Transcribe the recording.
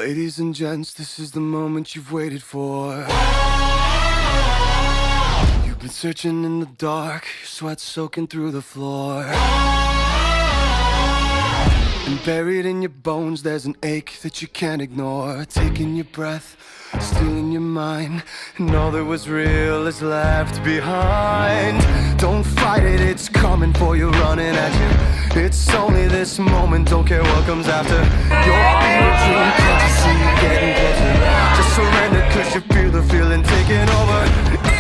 Ladies and gents, this is the moment you've waited for. You've been searching in the dark, your sweat soaking through the floor. And buried in your bones, there's an ache that you can't ignore. Taking your breath, stealing your mind, and all that was real is left behind. Don't fight it, it's coming for you, running at you. It's only this moment, don't care what comes after. Your fever dream, can't you see it getting closer? Just surrender, cause you feel the feeling taking over.